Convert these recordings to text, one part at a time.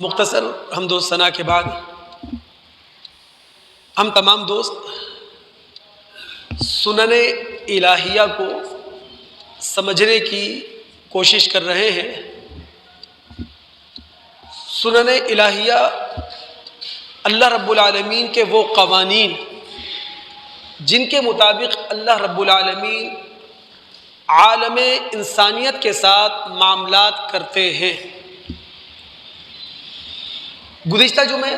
مختصر حمد و ثنا کے بعد ہم تمام دوست سنن الہیہ کو سمجھنے کی کوشش کر رہے ہیں۔ سنن الہیہ اللہ رب العالمین کے وہ قوانین جن کے مطابق اللہ رب العالمین عالم انسانیت کے ساتھ معاملات کرتے ہیں۔ گزشتہ جمعے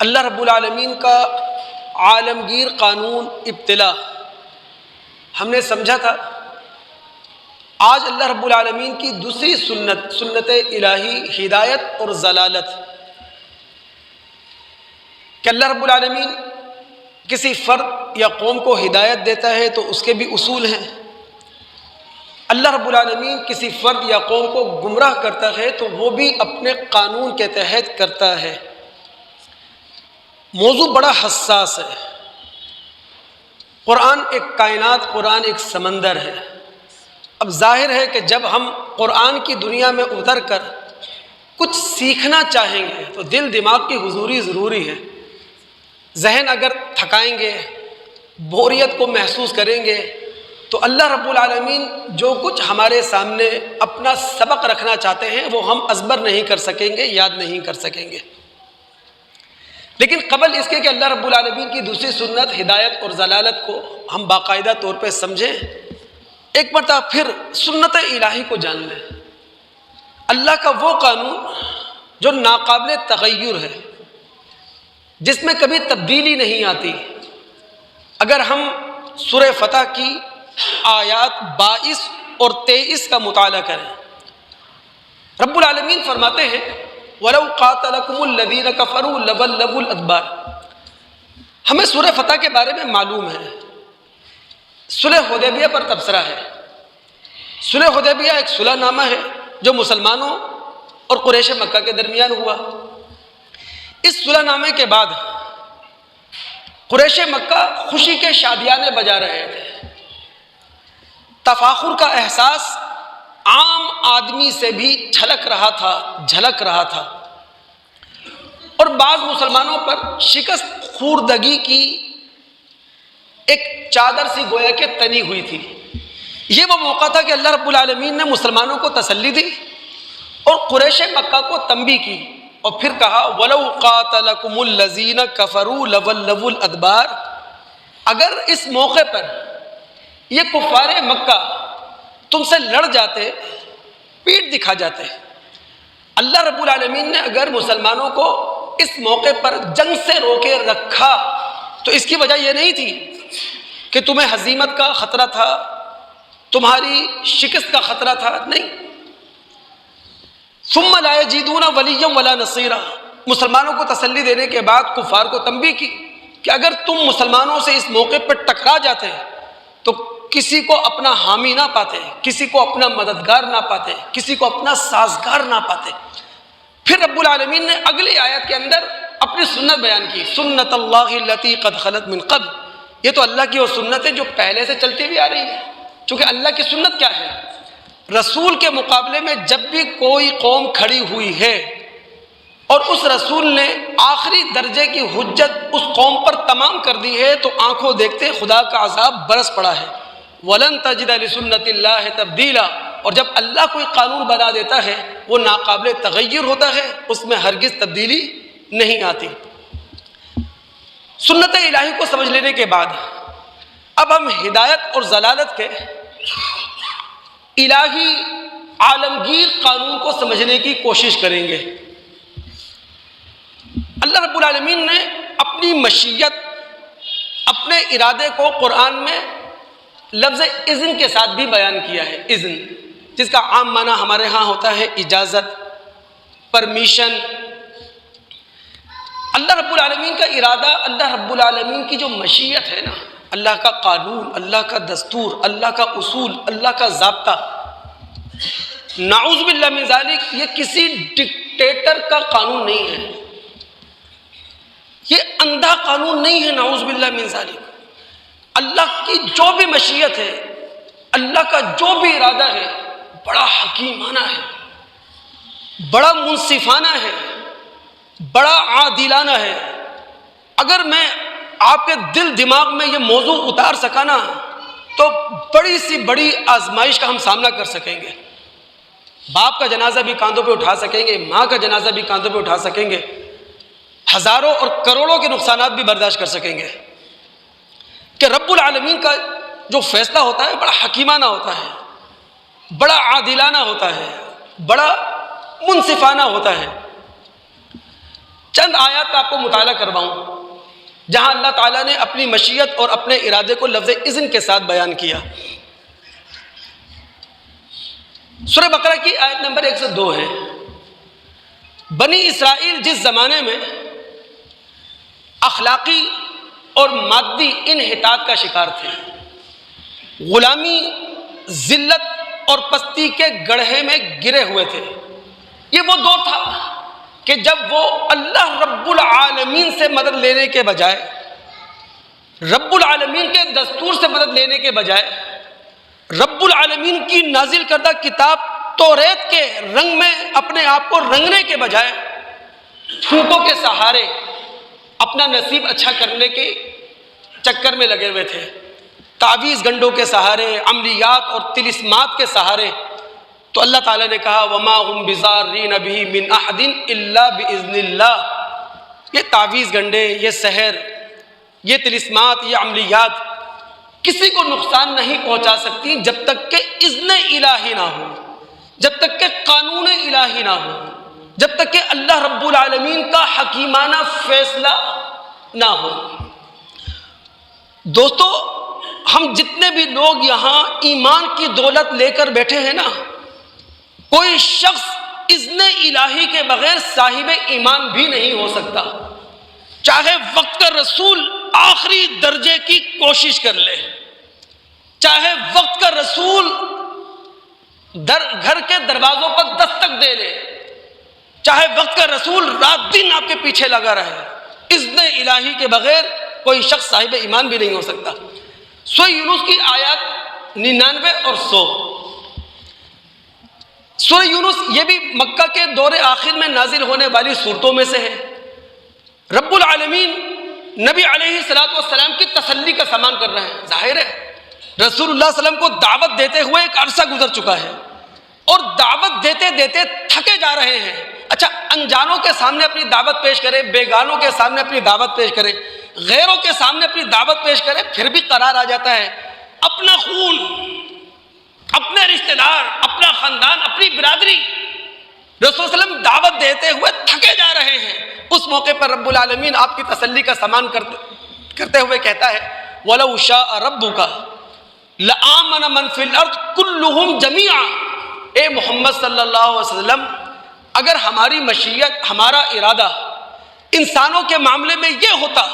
اللہ رب العالمین کا عالمگیر قانون ابتلا ہم نے سمجھا تھا۔ آج اللہ رب العالمین کی دوسری سنت الہی ہدایت اور ضلالت، کہ اللہ رب العالمین کسی فرد یا قوم کو ہدایت دیتا ہے تو اس کے بھی اصول ہیں، اللہ رب العالمین کسی فرد یا قوم کو گمراہ کرتا ہے تو وہ بھی اپنے قانون کے تحت کرتا ہے۔ موضوع بڑا حساس ہے۔ قرآن ایک کائنات، قرآن ایک سمندر ہے۔ اب ظاہر ہے کہ جب ہم قرآن کی دنیا میں اتر کر کچھ سیکھنا چاہیں گے تو دل دماغ کی حضوری ضروری ہے۔ ذہن اگر تھکائیں گے، بوریت کو محسوس کریں گے تو اللہ رب العالمین جو کچھ ہمارے سامنے اپنا سبق رکھنا چاہتے ہیں وہ ہم ازبر نہیں کر سکیں گے، یاد نہیں کر سکیں گے۔ لیکن قبل اس کے کہ اللہ رب العالمین کی دوسری سنت ہدایت اور ضلالت کو ہم باقاعدہ طور پہ سمجھیں، ایک مرتبہ پھر سنت الہی کو جان لیں۔ اللہ کا وہ قانون جو ناقابل تغیر ہے، جس میں کبھی تبدیلی نہیں آتی۔ اگر ہم سورہ فتح کی آیات 22 اور 23 کا مطالعہ کریں، رب العالمین فرماتے ہیں وَلَوْ قَاتَلَكُمُ الَّذِينَ كَفَرُوا لَوَلَّوُا الْأَدْبَارَ۔ ہمیں سورہ فتح کے بارے میں معلوم ہے، صلح حدیبیہ پر تبصرہ ہے۔ صلح حدیبیہ ایک صلح نامہ ہے جو مسلمانوں اور قریش مکہ کے درمیان ہوا۔ اس صلح نامے کے بعد قریش مکہ خوشی کے شادیانے بجا رہے تھے۔ تفاخر کا احساس عام آدمی سے بھی جھلک رہا تھا اور بعض مسلمانوں پر شکست خوردگی کی ایک چادر سی گویا کہ تنی ہوئی تھی۔ یہ وہ موقع تھا کہ اللہ رب العالمین نے مسلمانوں کو تسلی دی اور قریش مکہ کو تنبیہ کی، اور پھر کہا وَلَوْ قَاتَلَكُمُ الَّذِينَ كَفَرُوا لَوَلَّوُا الْأَدْبَارَ۔ اگر اس موقع پر یہ کفار مکہ تم سے لڑ جاتے، پیٹ دکھا جاتے، اللہ رب العالمین نے اگر مسلمانوں کو اس موقع پر جنگ سے روکے رکھا تو اس کی وجہ یہ نہیں تھی کہ تمہیں ہزیمت کا خطرہ تھا، تمہاری شکست کا خطرہ تھا، نہیں۔ ثم لا یجدون ولیا ولا نصیرا۔ مسلمانوں کو تسلی دینے کے بعد کفار کو تنبیہ کی کہ اگر تم مسلمانوں سے اس موقع پر ٹکرا جاتے تو کسی کو اپنا حامی نہ پاتے، کسی کو اپنا مددگار نہ پاتے، کسی کو اپنا سازگار نہ پاتے۔ پھر رب العالمین نے اگلی آیت کے اندر اپنی سنت بیان کی، سنت اللہ التی قد خلت من قبل۔ یہ تو اللہ کی وہ سنت ہے جو پہلے سے چلتی ہوئی آ رہی ہے۔ چونکہ اللہ کی سنت کیا ہے؟ رسول کے مقابلے میں جب بھی کوئی قوم کھڑی ہوئی ہے اور اس رسول نے آخری درجے کی حجت اس قوم پر تمام کر دی ہے تو آنکھوں دیکھتے خدا کا عذاب برس پڑا ہے۔ وَلَن تَجِدَ لِسُنَّتِ اللَّهِ تَبْدِيلًا۔ اور جب اللہ کوئی قانون بنا دیتا ہے وہ ناقابل تغیر ہوتا ہے، اس میں ہرگز تبدیلی نہیں آتی۔ سنت الہی کو سمجھ لینے کے بعد اب ہم ہدایت اور ضلالت کے الہی عالمگیر قانون کو سمجھنے کی کوشش کریں گے۔ اللہ رب العالمین نے اپنی مشیت، اپنے ارادے کو قرآن میں لفظ اذن کے ساتھ بھی بیان کیا ہے۔ اذن جس کا عام معنی ہمارے ہاں ہوتا ہے اجازت، پرمیشن۔ اللہ رب العالمین کا ارادہ، اللہ رب العالمین کی جو مشیت ہے نا، اللہ کا قانون، اللہ کا دستور، اللہ کا اصول، اللہ کا ضابطہ، نعوذ باللہ من ذالک یہ کسی ڈکٹیٹر کا قانون نہیں ہے، یہ اندھا قانون نہیں ہے، نعوذ باللہ من ذالک۔ اللہ کی جو بھی مشیت ہے، اللہ کا جو بھی ارادہ ہے، بڑا حکیمانہ ہے، بڑا منصفانہ ہے، بڑا عادلانہ ہے۔ اگر میں آپ کے دل دماغ میں یہ موضوع اتار سکا نا تو بڑی سی بڑی آزمائش کا ہم سامنا کر سکیں گے۔ باپ کا جنازہ بھی کاندھوں پہ اٹھا سکیں گے، ماں کا جنازہ بھی کاندھوں پہ اٹھا سکیں گے، ہزاروں اور کروڑوں کے نقصانات بھی برداشت کر سکیں گے کہ رب العالمین کا جو فیصلہ ہوتا ہے بڑا حکیمانہ ہوتا ہے، بڑا عادلانہ ہوتا ہے، بڑا منصفانہ ہوتا ہے۔ چند آیات آپ کو مطالعہ کرواؤں جہاں اللہ تعالیٰ نے اپنی مشیت اور اپنے ارادے کو لفظ اذن کے ساتھ بیان کیا۔ سورہ بقرہ کی آیت نمبر 102 ہے۔ بنی اسرائیل جس زمانے میں اخلاقی اور مادی انحطاط کا شکار تھے، غلامی، ذلت اور پستی کے گڑھے میں گرے ہوئے تھے، یہ وہ دور تھا کہ جب وہ اللہ رب العالمین سے مدد لینے کے بجائے، رب العالمین کے دستور سے مدد لینے کے بجائے، رب العالمین کی نازل کردہ کتاب توریت کے رنگ میں اپنے آپ کو رنگنے کے بجائے پھونکوں کے سہارے اپنا نصیب اچھا کرنے کے چکر میں لگے ہوئے تھے، تعویذ گنڈوں کے سہارے، عملیات اور طلسمات کے سہارے۔ تو اللہ تعالیٰ نے کہا وَمَا هُمْ بِضَارِّينَ بِهِ مِنْ أَحَدٍ إِلَّا بِإِذْنِ اللَّهِ۔ یہ تعویذ گنڈے، یہ سحر، یہ طلسمات، یہ عملیات کسی کو نقصان نہیں پہنچا سکتی جب تک کہ اذن الہی نہ ہو، جب تک کہ قانون الہی نہ ہو، جب تک کہ اللہ رب العالمین کا حکیمانہ فیصلہ نہ ہو۔ دوستو، ہم جتنے بھی لوگ یہاں ایمان کی دولت لے کر بیٹھے ہیں نا، کوئی شخص اذن الہی کے بغیر صاحب ایمان بھی نہیں ہو سکتا، چاہے وقت کا رسول آخری درجے کی کوشش کر لے، چاہے وقت کا رسول گھر کے دروازوں پر دستک دے لے، چاہے وقت کا رسول رات دن آپ کے پیچھے لگا رہے، اذن الہی کے بغیر کوئی شخص صاحب ایمان بھی نہیں ہو سکتا۔ سورہ یونس کی آیات 99 اور 100۔ سورہ یونس یہ بھی مکہ کے دور آخر میں نازل ہونے والی صورتوں میں سے ہے۔ رب العالمین نبی علیہ السلام کی تسلی کا سامان کر رہے ہیں۔ ظاہر ہے رسول اللہ صلی اللہ علیہ وسلم کو دعوت دیتے ہوئے ایک عرصہ گزر چکا ہے اور دعوت دیتے دیتے تھکے جا رہے ہیں۔ اچھا، انجانوں کے سامنے اپنی دعوت پیش کرے، بیگانوں کے سامنے اپنی دعوت پیش کرے، غیروں کے سامنے اپنی دعوت پیش کرے، پھر بھی قرار آ جاتا ہے۔ اپنا خون، اپنے رشتہ دار، اپنا خاندان، اپنی برادری، رسول صلی اللہ علیہ وسلم دعوت دیتے ہوئے تھکے جا رہے ہیں۔ اس موقع پر رب العالمین آپ کی تسلی کا سامان کرتے ہوئے کہتا ہے وَلَوْ شَاءَ رَبُّكَ لَآمَنَ مَنْ فِي الْأَرْضِ كُلُّهُمْ جَمِيعًا۔ اے محمد صلی اللہ علیہ وسلم، اگر ہماری مشیت، ہمارا ارادہ انسانوں کے معاملے میں یہ ہوتا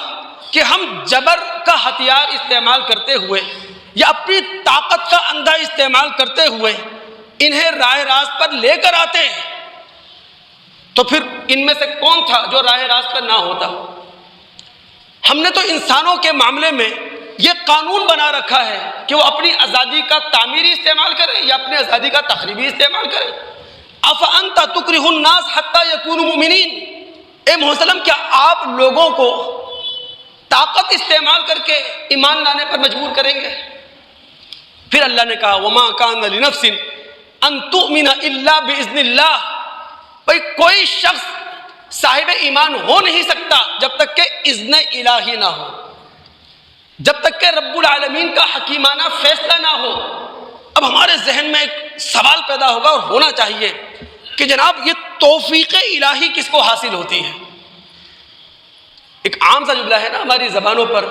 کہ ہم جبر کا ہتھیار استعمال کرتے ہوئے یا اپنی طاقت کا اندھا استعمال کرتے ہوئے انہیں راہ راست پر لے کر آتے، تو پھر ان میں سے کون تھا جو راہ راست پر نہ ہوتا؟ ہم نے تو انسانوں کے معاملے میں یہ قانون بنا رکھا ہے کہ وہ اپنی آزادی کا تعمیری استعمال کرے یا اپنی آزادی کا تخریبی استعمال کرے۔ أَفَأَنْتَ تُكْرِهُ النَّاسَ حَتَّى يَكُونُوا مُؤْمِنِينَ۔ اے محمد صلی اللہ علیہ وسلم، کیا آپ لوگوں کو طاقت استعمال کر کے ایمان لانے پر مجبور کریں گے؟ پھر اللہ نے کہا وَمَا كَانَ لِنَفْسٍ أَن تُؤْمِنَ إِلَّا بِإِذْنِ اللَّهِ۔ بھئی کوئی شخص صاحب ایمان ہو نہیں سکتا جب تک کہ اذن الہی نہ ہو، جب تک کہ رب العالمین کا حکیمانہ فیصلہ نہ ہو۔ اب ہمارے ذہن میں ایک سوال پیدا ہوگا اور ہونا چاہیے کہ جناب یہ توفیق الہی کس کو حاصل ہوتی ہے؟ ایک عام سا جملہ ہے نا ہماری زبانوں پر،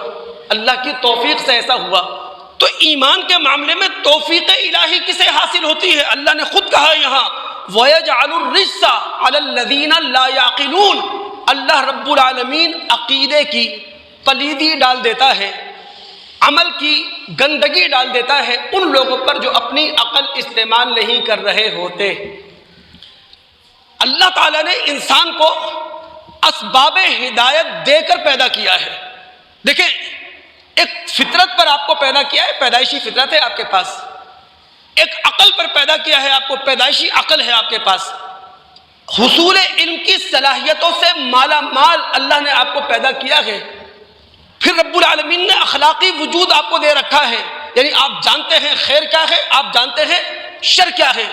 اللہ کی توفیق سے ایسا ہوا، تو ایمان کے معاملے میں توفیق الہی کسے حاصل ہوتی ہے؟ اللہ نے خود کہا یہاں وَيَجْعَلُ الرِّجْسَ عَلَى الَّذِينَ لَا يَعْقِلُونَ۔ اللہ رب العالمین عقیدے کی پلیدی ڈال دیتا ہے، عمل کی گندگی ڈال دیتا ہے ان لوگوں پر جو اپنی عقل استعمال نہیں کر رہے ہوتے۔ اللہ تعالیٰ نے انسان کو اسباب ہدایت دے کر پیدا کیا ہے۔ دیکھیں، ایک فطرت پر آپ کو پیدا کیا ہے، پیدائشی فطرت ہے آپ کے پاس، ایک عقل پر پیدا کیا ہے آپ کو، پیدائشی عقل ہے آپ کے پاس، حصول علم کی صلاحیتوں سے مالا مال اللہ نے آپ کو پیدا کیا ہے. پھر رب العالمین نے اخلاقی وجود آپ کو دے رکھا ہے، یعنی آپ جانتے ہیں خیر کیا ہے، آپ جانتے ہیں شر کیا ہے.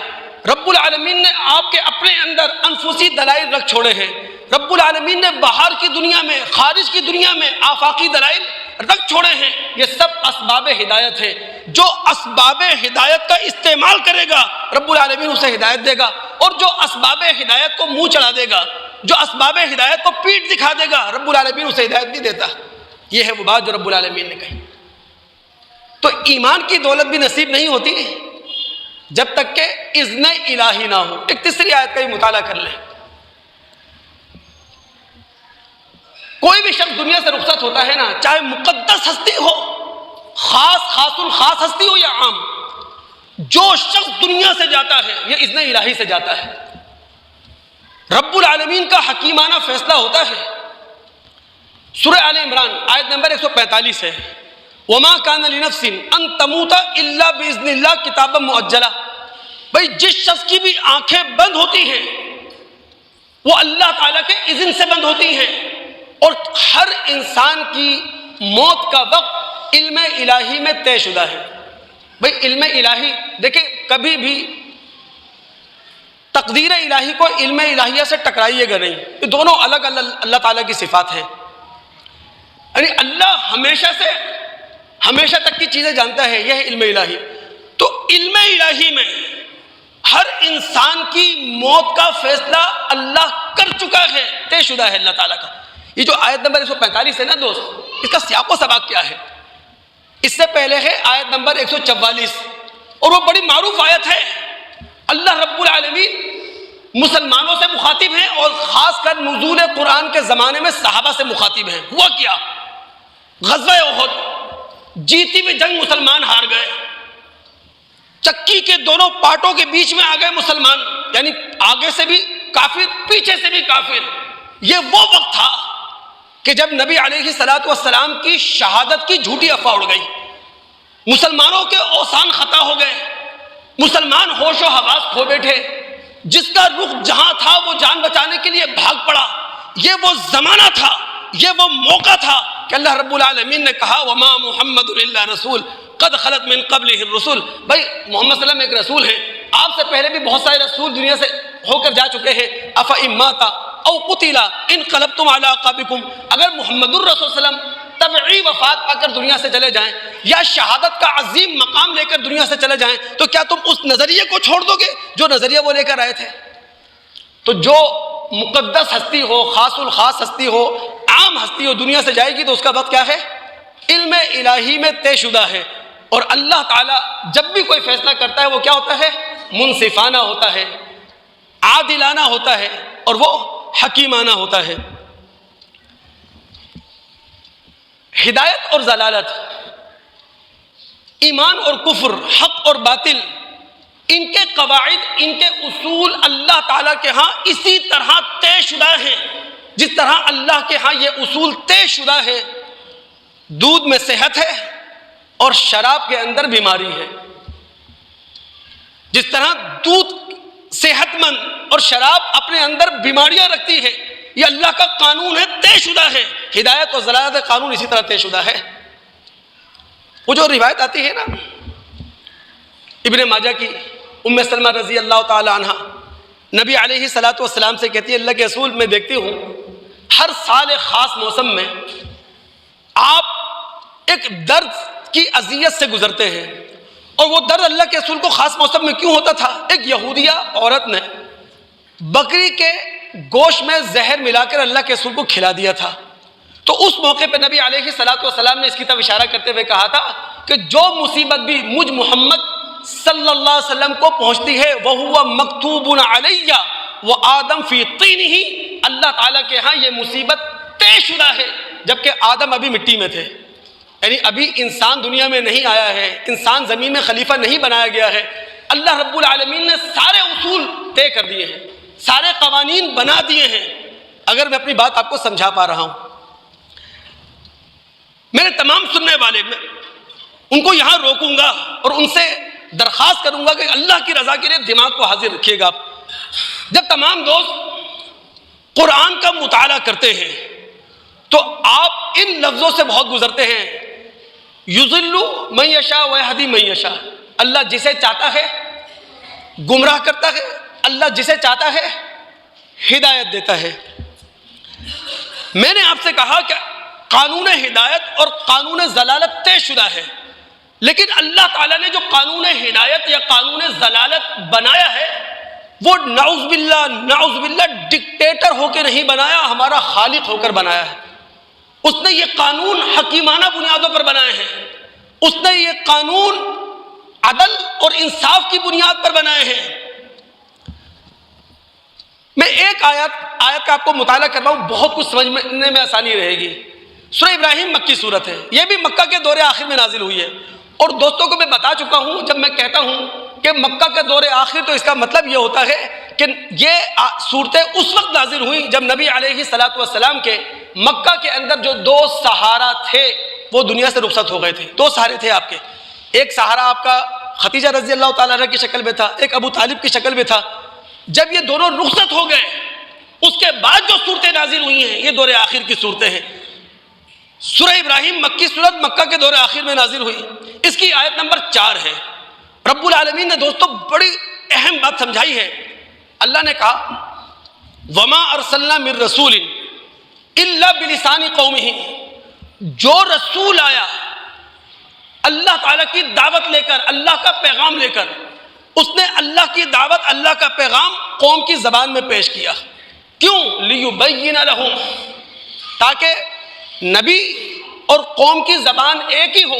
رب العالمین نے آپ کے اپنے اندر انفسی دلائل رکھ چھوڑے ہیں. رب العالمین نے باہر کی دنیا میں، خارج کی دنیا میں آفاقی دلائل رکھ چھوڑے ہیں. یہ سب اسباب ہدایت ہے. جو اسباب ہدایت کا استعمال کرے گا رب العالمین اسے ہدایت دے گا، اور جو اسباب ہدایت کو منہ چڑھا دے گا، جو اسباب ہدایت کو پیٹ دکھا دے گا، رب العالمین اسے ہدایت نہیں دیتا. یہ ہے وہ بات جو رب العالمین نے کہی. تو ایمان کی دولت بھی نصیب نہیں ہوتی جب تک کہ اذن الہی نہ ہو. ایک تیسری آیت کا بھی مطالعہ کر لیں. کوئی بھی شخص دنیا سے رخصت ہوتا ہے نا، چاہے مقدس ہستی ہو، خاص الخاص ہستی ہو یا عام، جو شخص دنیا سے جاتا ہے یہ اذن الہی سے جاتا ہے. رب العالمین کا حکیمانہ فیصلہ ہوتا ہے. سورہ آل عمران آیت نمبر 145 ہے، وما کان لنفس ان تموت الا باذن اللہ کتابا مؤجلا. بھائی جس شخص کی بھی آنکھیں بند ہوتی ہیں وہ اللہ تعالیٰ کے اذن سے بند ہوتی ہیں، اور ہر انسان کی موت کا وقت علم الہی میں طے شدہ ہے. بھائی علم الہی دیکھیں، کبھی بھی تقدیر الہی کو علم الہیہ سے ٹکرائیے گا نہیں. یہ دونوں الگ اللہ تعالیٰ کی صفات ہیں. یعنی اللہ ہمیشہ تک کی چیزیں جانتا ہے، یہ ہے علم الہی. تو علم الہی میں ہر انسان کی موت کا فیصلہ اللہ کر چکا ہے، طے شدہ ہے اللہ تعالیٰ کا. یہ جو آیت نمبر 145 ہے نا دوست، اس کا سیاق و سباق کیا ہے؟ اس سے پہلے ہے آیت نمبر 144، اور وہ بڑی معروف آیت ہے. اللہ رب العالمین مسلمانوں سے مخاطب ہیں، اور خاص کر نزول قرآن کے زمانے میں صحابہ سے مخاطب ہیں. ہوا کیا؟ غزوہ احد، جیتی ہوئی جنگ مسلمان ہار گئے. چکی کے دونوں پارٹوں کے بیچ میں آ گئے مسلمان، یعنی آگے سے بھی کافر، پیچھے سے بھی کافر. یہ وہ وقت تھا کہ جب نبی علیہ الصلوۃ والسلام کی شہادت کی جھوٹی افواہ اڑ گئی. مسلمانوں کے اوسان خطا ہو گئے، مسلمان ہوش و حواس کھو بیٹھے. جس کا رخ جہاں تھا وہ جان بچانے کے لیے بھاگ پڑا. یہ وہ زمانہ تھا، یہ وہ موقع تھا کہ اللہ رب العالمین نے کہا وما محمد الا رسول قد خلت من قبلہ الرسل. بھائی محمد صلی اللہ علیہ وسلم ایک رسول ہیں، آپ سے پہلے بھی بہت سارے رسول دنیا سے ہو کر جا چکے ہیں. افإن مات او قتل انقلبتم علی اعقابکم. اگر محمد الرسول صلی اللہ علیہ وسلم طبعی وفات پا کر دنیا سے چلے جائیں یا شہادت کا عظیم مقام لے کر دنیا سے چلے جائیں تو کیا تم اس نظریے کو چھوڑ دو گے جو نظریہ وہ لے کر آئے تھے؟ تو جو مقدس ہستی ہو، خاص الخاص ہستی ہو، عام ہستی ہو، دنیا سے جائے گی تو اس کا وقت کیا ہے؟ علم الہی میں طے شدہ ہے. اور اللہ تعالیٰ جب بھی کوئی فیصلہ کرتا ہے وہ کیا ہوتا ہے؟ منصفانہ ہوتا ہے، عادلانہ ہوتا ہے، اور وہ حکیمانہ ہوتا ہے. ہدایت اور ضلالت، ایمان اور کفر، حق اور باطل، ان کے قواعد، ان کے اصول اللہ تعالیٰ کے ہاں اسی طرح طے شدہ ہیں جس طرح اللہ کے ہاں یہ اصول طے شدہ ہے. دودھ میں صحت ہے اور شراب کے اندر بیماری ہے. جس طرح دودھ صحت مند اور شراب اپنے اندر بیماریاں رکھتی ہے، یہ اللہ کا قانون ہے، طے شدہ ہے. ہدایت اور ضلالت کا قانون اسی طرح طے شدہ ہے. وہ جو روایت آتی ہے نا ابن ماجہ کی، ام سلمہ رضی اللہ تعالی عنہ نبی علیہ الصلوۃ والسلام سے کہتی ہے اللہ کے رسول میں دیکھتی ہوں ہر سال خاص موسم میں آپ ایک درد کی اذیت سے گزرتے ہیں. اور وہ درد اللہ کے رسول کو خاص موسم میں کیوں ہوتا تھا؟ ایک یہودیہ عورت نے بکری کے گوشت میں زہر ملا کر اللہ کے رسول کو کھلا دیا تھا. تو اس موقع پہ نبی علیہ الصلوۃ والسلام نے اس کی طرف اشارہ کرتے ہوئے کہا تھا کہ جو مصیبت بھی مجھ محمد صلی اللہ علیہ وسلم کو پہنچتی ہے وَهُوَ مَكْتُوبٌ عَلَيَّ وَآدَمْ فِي طِينِهِ، اللہ تعالیٰ کے ہاں یہ مصیبت طے شدہ ہے جبکہ آدم ابھی مٹی میں تھے. یعنی ابھی انسان دنیا میں نہیں آیا ہے، انسان زمین میں خلیفہ نہیں بنایا گیا ہے. اللہ رب العالمین نے سارے اصول طے کر دیے ہیں، سارے قوانین بنا دیے ہیں. اگر میں اپنی بات آپ کو سمجھا پا رہا ہوں، میرے تمام سننے والے میں ان کو یہاں روکوں گا اور ان سے درخواست کروں گا کہ اللہ کی رضا کے لیے دماغ کو حاضر رکھیے گا. جب تمام دوست قرآن کا مطالعہ کرتے ہیں تو آپ ان لفظوں سے بہت گزرتے ہیں، یضل من یشاء ویہدی من یشاء، اللہ جسے چاہتا ہے گمراہ کرتا ہے، اللہ جسے چاہتا ہے ہدایت دیتا ہے۔ میں نے آپ سے کہا کہ قانون ہدایت اور قانون ضلالت طے شدہ ہے، لیکن اللہ تعالیٰ نے جو قانون ہدایت یا قانون ضلالت بنایا ہے وہ نعوذ باللہ ڈکٹیٹر ہو کے نہیں بنایا، ہمارا خالق ہو کر بنایا ہے۔ اس نے یہ قانون حکیمانہ بنیادوں پر بنائے ہیں، اس نے یہ قانون عدل اور انصاف کی بنیاد پر بنائے ہیں۔ میں ایک آیت کا آپ کو مطالعہ کر رہا ہوں، بہت کچھ سمجھنے میں آسانی رہے گی۔ سورہ ابراہیم مکی صورت ہے، یہ بھی مکہ کے دور آخر میں نازل ہوئی ہے، اور دوستوں کو میں بتا چکا ہوں، جب میں کہتا ہوں کہ مکہ کا دور آخر تو اس کا مطلب یہ ہوتا ہے کہ یہ صورتیں اس وقت نازل ہوئیں جب نبی علیہ الصلوۃ والسلام کے مکہ کے اندر جو دو سہارا تھے وہ دنیا سے رخصت ہو گئے تھے۔ دو سہارے تھے آپ کے، ایک سہارا آپ کا خدیجہ رضی اللہ تعالیٰ عنہ کی شکل میں تھا، ایک ابو طالب کی شکل میں تھا۔ جب یہ دونوں رخصت ہو گئے اس کے بعد جو صورتیں نازل ہوئی ہیں یہ دور آخر کی صورتیں ہیں۔ سورہ ابراہیم مکی صورت مکہ کے دور آخر میں نازل ہوئی، اس کی آیت نمبر 4 ہے۔ رب العالمین نے دوستو بڑی اہم بات سمجھائی ہے۔ اللہ نے کہا وما ارسلنا من رسول الا بلسان قومہ، جو رسول آیا اللہ تعالیٰ کی دعوت لے کر، اللہ کا پیغام لے کر، اس نے اللہ کی دعوت، اللہ کا پیغام قوم کی زبان میں پیش کیا۔ کیوں؟ لیبین لہم، تاکہ نبی اور قوم کی زبان ایک ہی ہو،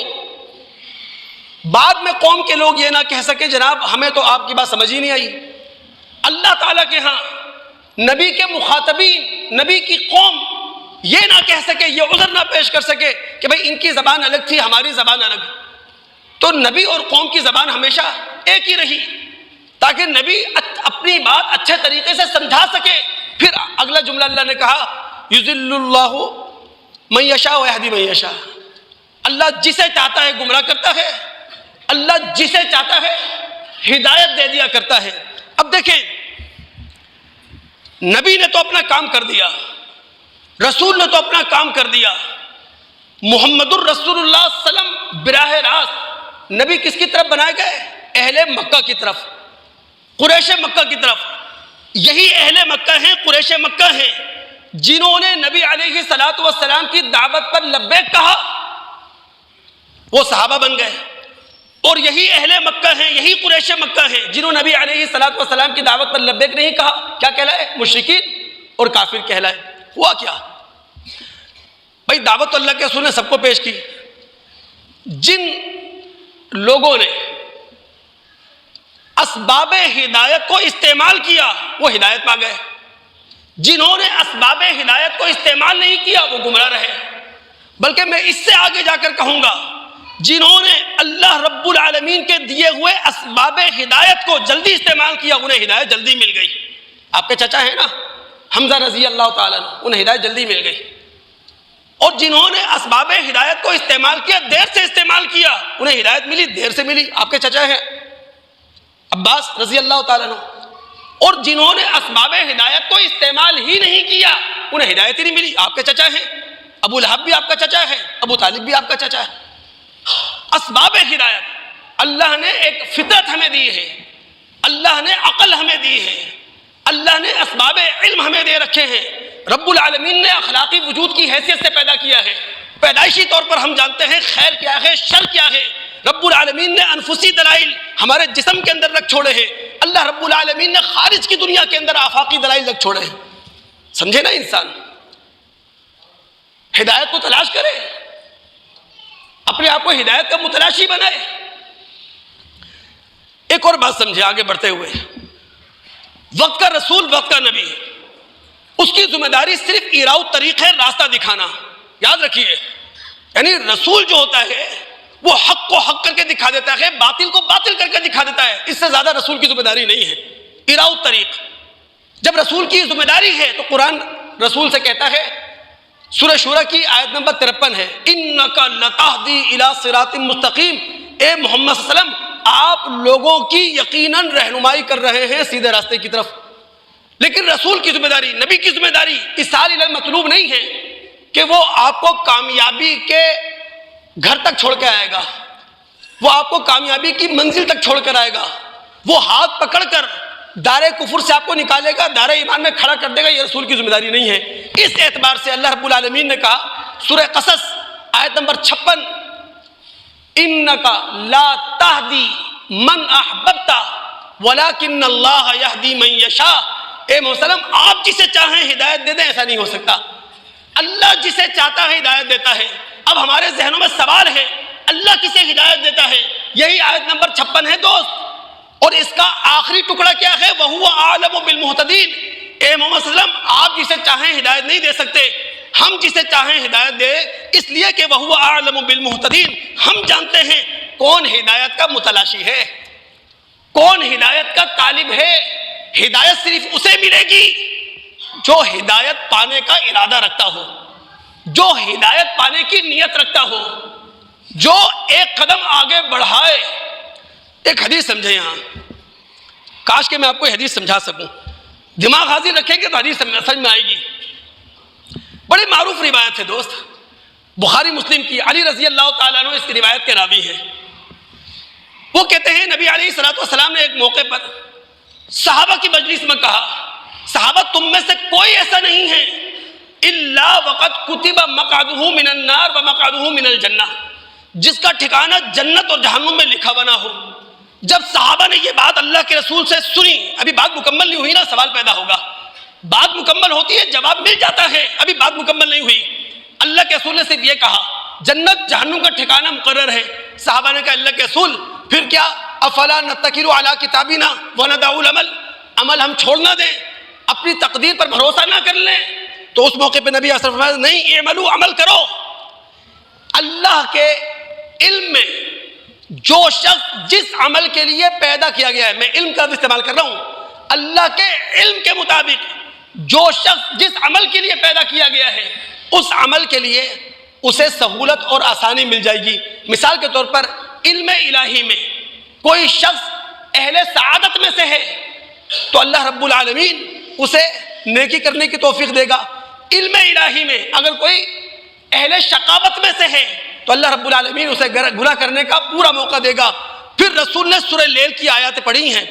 بعد میں قوم کے لوگ یہ نہ کہہ سکے جناب ہمیں تو آپ کی بات سمجھ ہی نہیں آئی۔ اللہ تعالیٰ کے ہاں نبی کے مخاطبین، نبی کی قوم یہ نہ کہہ سکے، یہ عذر نہ پیش کر سکے کہ بھئی ان کی زبان الگ تھی، ہماری زبان الگ، تو نبی اور قوم کی زبان ہمیشہ ایک ہی رہی تاکہ نبی اپنی بات اچھے طریقے سے سمجھا سکے۔ پھر اگلا جملہ اللہ نے کہا یضل اللہ من یشاء ویہدی من یشاء، اللہ جسے چاہتا ہے گمراہ کرتا ہے، اللہ جسے چاہتا ہے ہدایت دے دیا کرتا ہے۔ اب دیکھیں، نبی نے تو اپنا کام کر دیا، رسول نے تو اپنا کام کر دیا، محمد الرسول اللہ صلی اللہ علیہ وسلم براہ راست نبی کس کی طرف بنائے گئے؟ اہل مکہ کی طرف، قریش مکہ کی طرف۔ یہی اہل مکہ ہیں، قریش مکہ ہیں جنہوں نے نبی علیہ الصلوۃ والسلام کی دعوت پر لبیک کہا، وہ صحابہ بن گئے۔ اور یہی اہل مکہ ہیں، یہی قریش مکہ ہیں جنہوں نے نبی علیہ الصلوۃ والسلام کی دعوت پر لبیک نہیں کہا، کیا کہلائے؟ مشرکین اور کافر کہلائے۔ ہوا کیا بھائی؟ دعوت اللہ کے رسول نے سب کو پیش کی، جن لوگوں نے اسباب ہدایت کو استعمال کیا وہ ہدایت پا گئے، جنہوں نے اسباب ہدایت کو استعمال نہیں کیا وہ گمراہ رہے۔ بلکہ میں اس سے آگے جا کر کہوں گا جنہوں نے اللہ رب العالمین کے دیے ہوئے اسباب ہدایت کو جلدی استعمال کیا انہیں ہدایت جلدی مل گئی۔ آپ کے چچا ہیں نا حمزہ رضی اللہ تعالیٰ عنہ، انہیں ہدایت جلدی مل گئی۔ اور جنہوں نے اسباب ہدایت کو استعمال کیا، دیر سے استعمال کیا، انہیں ہدایت ملی، دیر سے ملی۔ آپ کے چچا ہیں عباس رضی اللہ تعالیٰ عنہ۔ اور جنہوں نے اسباب ہدایت کو استعمال ہی نہیں کیا انہیں ہدایت ہی نہیں ملی۔ آپ کے چچا ہیں ابو لہب بھی آپ کا چچا ہے، ابو طالب بھی آپ کا چچا ہے۔ اسباب ہدایت، اللہ نے ایک فطرت ہمیں دی ہے، اللہ نے عقل ہمیں دی ہے، اللہ نے اسباب علم ہمیں دے رکھے ہیں، رب العالمین نے اخلاقی وجود کی حیثیت سے پیدا کیا ہے۔ پیدائشی طور پر ہم جانتے ہیں خیر کیا ہے، شر کیا ہے۔ رب العالمین نے انفسی دلائل ہمارے جسم کے اندر رکھ چھوڑے ہیں، اللہ رب العالمین نے خارج کی دنیا کے اندر آفاقی دلائل رکھ چھوڑے ہیں۔ سمجھے نا؟ انسان ہدایت کو تلاش کرے، اپنے آپ کو ہدایت کا متلاشی بنائے۔ ایک اور بات سمجھے آگے بڑھتے ہوئے، وقت کا رسول، وقت کا نبی، اس کی ذمہ داری صرف ایراؤ طریق ہے، راستہ دکھانا۔ یاد رکھیے، یعنی رسول جو ہوتا ہے وہ حق کو حق کر کے دکھا دیتا ہے، باطل کو باطل کر کے دکھا دیتا ہے، اس سے زیادہ رسول کی ذمہ داری نہیں ہے۔ ایراؤ طریق جب رسول کی ذمہ داری ہے تو قرآن رسول سے کہتا ہے، سورہ شورى کی آیت نمبر 53 ہے، اِنَّكَ لَتَهْدِي إِلَىٰ صِرَاطٍ مُسْتَقِيمٍ، اے محمد صلی اللہ علیہ وسلم آپ لوگوں کی یقیناً رہنمائی کر رہے ہیں سیدھے راستے کی طرف۔ لیکن رسول کی ذمہ داری، نبی کی ذمہ داری ایصال الی المطلوب نہیں ہے کہ وہ آپ کو کامیابی کے گھر تک چھوڑ کے آئے گا، وہ آپ کو کامیابی کی منزل تک چھوڑ کر آئے گا، وہ ہاتھ پکڑ کر دار کفر سے آپ کو نکالے گا، دار ایمان میں کھڑا کر دے گا، یہ رسول کی ذمہ داری نہیں ہے۔ اس اعتبار سے اللہ رب العالمین نے کہا سورہ قصص آیت نمبر 56، انک لا تہدی من احببت ولکن اللہ یہدی من یشاء۔ اے محمد صلی اللہ علیہ وسلم، آپ جسے چاہیں ہدایت دے دیں، ایسا نہیں ہو سکتا، اللہ جسے چاہتا ہے ہدایت دیتا ہے۔ اب ہمارے ذہنوں میں سوال ہے، اللہ کسے ہدایت دیتا ہے؟ یہی آیت نمبر 56 ہے دوست، اور اس کا آخری ٹکڑا کیا ہے؟ وَهُوَ أَعْلَمُ بِالْمُهْتَدِينَ۔ اے محمد صلی اللہ علیہ وسلم، آپ جسے چاہیں ہدایت نہیں دے سکتے، ہم جسے چاہیں ہدایت دے، اس لیے کہ وَهُوَ أَعْلَمُ بِالْمُهْتَدِينَ، ہم جانتے ہیں کون ہدایت کا متلاشی ہے، کون ہدایت کا طالب ہے۔ ہدایت صرف اسے ملے گی جو ہدایت پانے کا ارادہ رکھتا ہو، جو ہدایت پانے کی نیت رکھتا ہو، جو ایک قدم آگے بڑھائے۔ ایک حدیث سمجھے یہاں، کاش کہ میں آپ کو حدیث سمجھا سکوں، دماغ حاضر رکھیں گے تو حدیث سمجھ میں آئے گی۔ بڑی معروف روایت ہے دوست، بخاری مسلم کی، علی رضی اللہ تعالیٰ عنہ اس کی روایت کے راوی ہیں۔ وہ کہتے ہیں نبی علیہ الصلوۃ والسلام نے ایک موقع پر صحابہ کی مجلس میں کہا، صحابہ تم میں سے کوئی ایسا نہیں ہے الا وقد کتب مقعدہ من النار ومقعدہ من الجنہ، جس کا ٹھکانہ جنت اور جہنم میں لکھا بنا ہو۔ جب صحابہ نے یہ بات اللہ کے رسول سے سنی، ابھی بات مکمل نہیں ہوئی نا، سوال پیدا ہوگا، بات مکمل ہوتی ہے جواب مل جاتا ہے، ابھی بات مکمل نہیں ہوئی۔ اللہ کے رسول نے صرف یہ کہا جنت جہنم کا ٹھکانہ مقرر ہے۔ صحابہ نے کہا اللہ کے رسول پھر کیا؟ افلا نتکل علی کتابنا وندع العمل، عمل ہم چھوڑ نہ دیں، اپنی تقدیر پر بھروسہ نہ کر لیں؟ تو اس موقع پہ نبی اثر فرمایا نہیں، اعملوا، عمل کرو۔ اللہ کے علم میں جو شخص جس عمل کے لیے پیدا کیا گیا ہے، میں علم کا استعمال کر رہا ہوں، اللہ کے علم کے مطابق جو شخص جس عمل کے لیے پیدا کیا گیا ہے، اس عمل کے لیے اسے سہولت اور آسانی مل جائے گی۔ مثال کے طور پر علم الہی میں کوئی شخص اہل سعادت میں سے ہے تو اللہ رب العالمین اسے نیکی کرنے کی توفیق دے گا۔ علم الہی میں اگر کوئی اہل شقاوت میں سے ہے تو اللہ رب العالمین اسے گناہ کرنے کا پورا موقع دے گا۔ پھر رسول نے سورہ لیل کی آیاتیں پڑھی ہیں،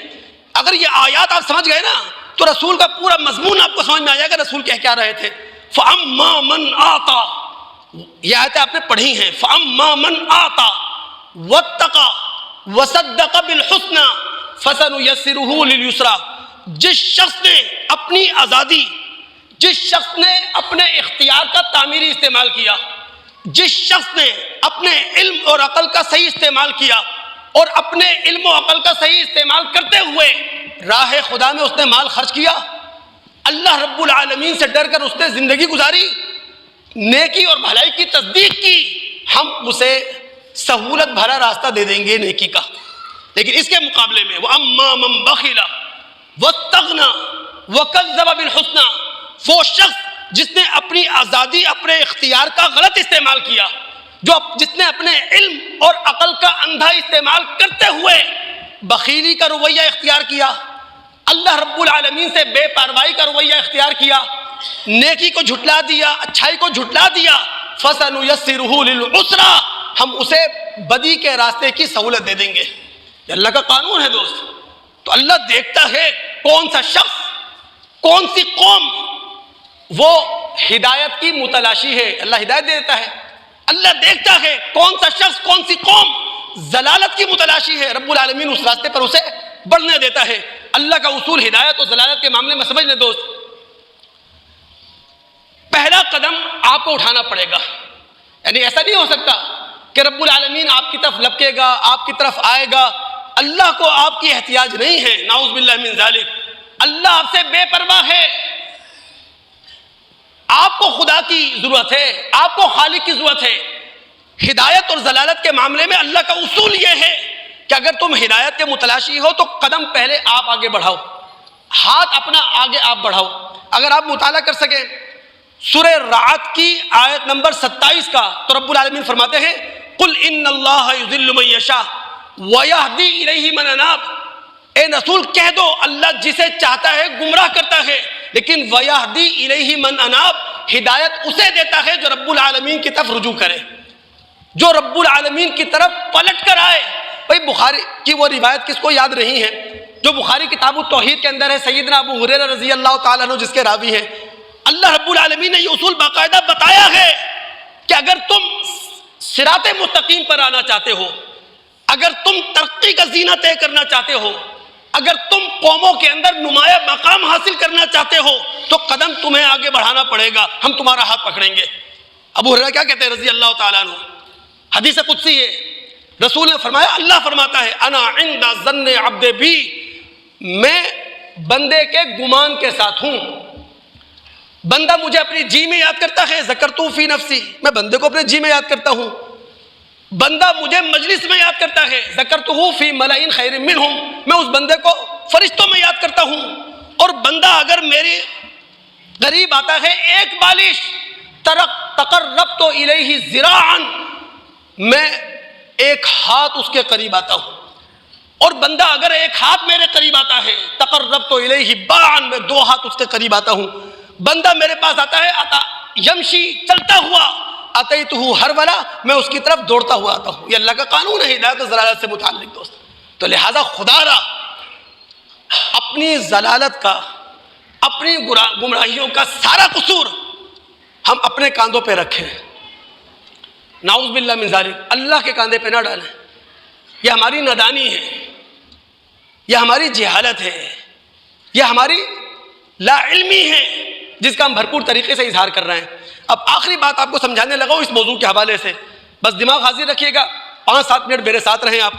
اگر یہ آیات آپ سمجھ گئے نا تو رسول کا پورا مضمون آپ کو سمجھ میں آ جائے گا، رسول کہہ رہے تھے۔ فَأَمَّا مَنْ آتَى، یہ آیتیں آپ نے پڑھی ہیں، فَأَمَّا مَنْ آتَى وَاتَّقَى وَصَدَّقَ بِالْحُسْنَى فَسَنُيَسِّرُهُ لِلْيُسْرَى، جس شخص نے اپنی آزادی، جس شخص نے اپنے اختیار کا تعمیری استعمال کیا، جس شخص نے اپنے علم اور عقل کا صحیح استعمال کیا اور اپنے علم و عقل کا صحیح استعمال کرتے ہوئے راہ خدا میں اس نے مال خرچ کیا، اللہ رب العالمین سے ڈر کر اس نے زندگی گزاری، نیکی اور بھلائی کی تصدیق کی، ہم اسے سہولت بھرا راستہ دے دیں گے نیکی کا۔ لیکن اس کے مقابلے میں وَأَمَّا مَنْ بَخِلَ وَاسْتَغْنَى وَكَذَّبَ بِالْحُسْنَى، وہ شخص جس نے اپنی آزادی، اپنے اختیار کا غلط استعمال کیا، جس نے اپنے علم اور عقل کا اندھا استعمال کرتے ہوئے بخیلی کا رویہ اختیار کیا، اللہ رب العالمین سے بے پرواہی کا رویہ اختیار کیا، نیکی کو جھٹلا دیا، اچھائی کو جھٹلا دیا، فَسَنُيَسِّرُهُ لِلْعُسْرَى، ہم اسے بدی کے راستے کی سہولت دے دیں گے۔ یہ اللہ کا قانون ہے دوست۔ تو اللہ دیکھتا ہے کون سا شخص، کون سی قوم وہ ہدایت کی متلاشی ہے، اللہ ہدایت دے دیتا ہے۔ اللہ دیکھتا ہے کون سا شخص، کون سی قوم ضلالت کی متلاشی ہے، رب العالمین اس راستے پر اسے بڑھنے دیتا ہے۔ اللہ کا اصول ہدایت اور ضلالت کے معاملے میں سمجھ لیں دوست، پہلا قدم آپ کو اٹھانا پڑے گا، یعنی ایسا نہیں ہو سکتا کہ رب العالمین آپ کی طرف لپکے گا، آپ کی طرف آئے گا، اللہ کو آپ کی احتیاج نہیں ہے، نعوذ باللہ من ذالک، اللہ آپ سے بے پرواہ ہے۔ آپ کو خدا کی ضرورت ہے، آپ کو خالق کی ضرورت ہے۔ ہدایت اور ضلالت کے معاملے میں اللہ کا اصول یہ ہے کہ اگر تم ہدایت کے متلاشی ہو تو قدم پہلے آپ آگے بڑھاؤ، ہاتھ اپنا آگے آپ بڑھاؤ۔ اگر آپ مطالعہ کر سکیں سورہ رعد کی آیت نمبر 27 کا، تو رب العالمین فرماتے ہیں قُلْ إِنَّ اللَّهَ يُضِلُّ مَن يَشَاءُ وَيَهْدِي إِلَيْهِ مَنْ أَنَابَ، اے رسول کہہ دو اللہ جسے چاہتا ہے گمراہ کرتا ہے، لیکن وَيَهْدِي إِلَيْهِ مَنْ أَنَابَ، ہدایت اسے دیتا ہے جو رب العالمین کی طرف رجوع کرے، جو رب العالمین کی طرف پلٹ کر آئے۔ بھائی بخاری کی وہ روایت کس کو یاد نہیں ہے جو بخاری کتاب التوحید کے اندر ہے، سیدنا ابو ہریرہ رضی اللہ تعالیٰ عنہ جس کے راوی ہیں، اللہ رب العالمین نے یہ اصول باقاعدہ بتایا ہے کہ اگر تم صراط مستقیم پر آنا چاہتے ہو، اگر تم ترقی کا زینہ طے کرنا چاہتے ہو، اگر تم قوموں کے اندر نمایاں مقام حاصل کرنا چاہتے ہو تو قدم تمہیں آگے بڑھانا پڑے گا، ہم تمہارا ہاتھ پکڑیں گے۔ ابو ہریرہ کیا کہتے ہیں رضی اللہ تعالیٰ عنہ؟ حدیث قدسی ہے، رسول نے فرمایا، اللہ فرماتا ہے انا عند ظن عبد بی، میں بندے کے گمان کے ساتھ ہوں۔ بندہ مجھے اپنی جی میں یاد کرتا ہے، ذکرتو فی نفسی، میں بندے کو اپنے جی میں یاد کرتا ہوں۔ بندہ مجھے مجلس میں یاد کرتا ہے، ذکرتہ فی ملئ خیر منہم، میں اس بندے کو فرشتوں میں یاد کرتا ہوں۔ اور بندہ اگر میرے قریب آتا ہے ایک بالش، تقربت الیہ ذراعا، میں ایک ہاتھ اس کے قریب آتا ہوں۔ اور بندہ اگر ایک ہاتھ میرے قریب آتا ہے، تقربت الیہ باعا، میں 2 ہاتھ اس کے قریب آتا ہوں۔ بندہ میرے پاس آتا ہے یمشی، چلتا ہوا، اتیتہ ہرولا، میں اس کی طرف دوڑتا ہوا آتا ہوں۔ یہ اللہ کا قانون ہے ہدایت و ضلالت سے متعلق دوست۔ تو لہذا خدا را اپنی ضلالت کا، اپنی گمراہیوں کا سارا قصور ہم اپنے کاندھوں پہ رکھیں، نعوذ باللہ من ذالک، اللہ کے کاندھے پہ نہ ڈالیں۔ یہ ہماری نادانی ہے، یہ ہماری جہالت ہے، یہ ہماری لا علمی ہے جس کا ہم بھرپور طریقے سے اظہار کر رہے ہیں۔ اب آخری بات آپ کو سمجھانے لگا ہوں اس موضوع کے حوالے سے، بس دماغ حاضر رکھیے گا، 5-7 منٹ میرے ساتھ رہیں آپ۔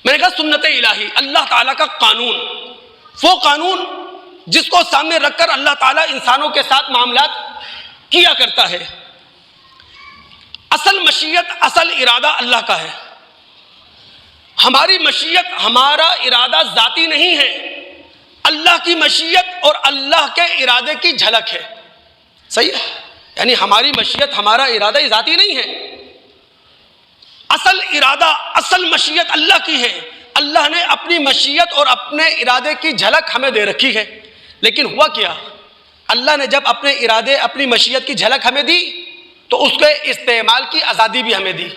میں نے کہا سنت الہی، اللہ تعالیٰ کا قانون، وہ قانون جس کو سامنے رکھ کر اللہ تعالیٰ انسانوں کے ساتھ معاملات کیا کرتا ہے۔ اصل مشیت، اصل ارادہ اللہ کا ہے۔ ہماری مشیت، ہمارا ارادہ ذاتی نہیں ہے، اللہ کی مشیت اور اللہ کے ارادے کی جھلک ہے۔ صحیح ہے؟ یعنی ہماری مشیت، ہمارا ارادہ ذاتی نہیں ہے، اصل ارادہ، اصل مشیت اللہ کی ہے۔ اللہ نے اپنی مشیت اور اپنے ارادے کی جھلک ہمیں دے رکھی ہے، لیکن ہوا کیا؟ اللہ نے جب اپنے ارادے، اپنی مشیت کی جھلک ہمیں دی تو اس کے استعمال کی آزادی بھی ہمیں دی،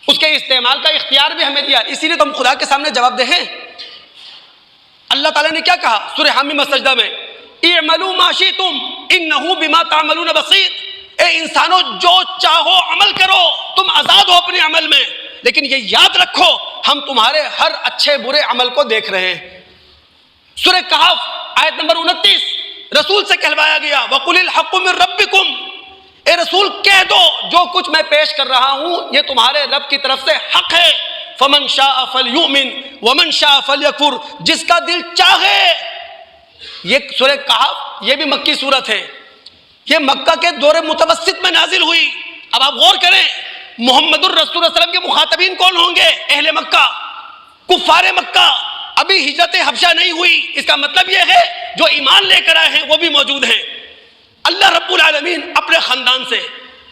اس کے استعمال کا اختیار بھی ہمیں دیا۔ اسی لیے تو ہم خدا کے سامنے جواب دہ ہیں۔ اللہ تعالیٰ نے کیا کہا سورہ حامیم السجدہ میں؟ اعملوا ما شئتم انہ بما تعملون بصیر، اے انسانوں جو چاہو عمل کرو، تم آزاد ہو اپنے عمل میں، لیکن یہ یاد رکھو ہم تمہارے ہر اچھے برے عمل کو دیکھ رہے ہیں۔ سورہ کہف آیت نمبر 29 رسول سے کہلوایا گیا وَقُلِ الْحَقُّ مِن رَبِّكُمْ، اے رسول کہہ دو جو کچھ میں پیش کر رہا ہوں یہ تمہارے رب کی طرف سے حق ہے۔ فَمَنْ شَاءَ فَلْيُؤْمِنْ وَمَنْ شَاءَ فَلْيَكْفُرْ، جس کا دل چاہے۔ یہ سورہ کہف یہ بھی مکی صورت ہے، یہ مکہ کے دور متوسط میں نازل ہوئی۔ اب آپ غور کریں محمد الرسول صلی اللہ علیہ وسلم کے مخاطبین کون ہوں گے؟ اہل مکہ، کفار مکہ۔ ابھی ہجرت حبشہ نہیں ہوئی، اس کا مطلب یہ ہے جو ایمان لے کر آئے ہیں وہ بھی موجود ہیں۔ اللہ رب العالمین اپنے خاندان سے،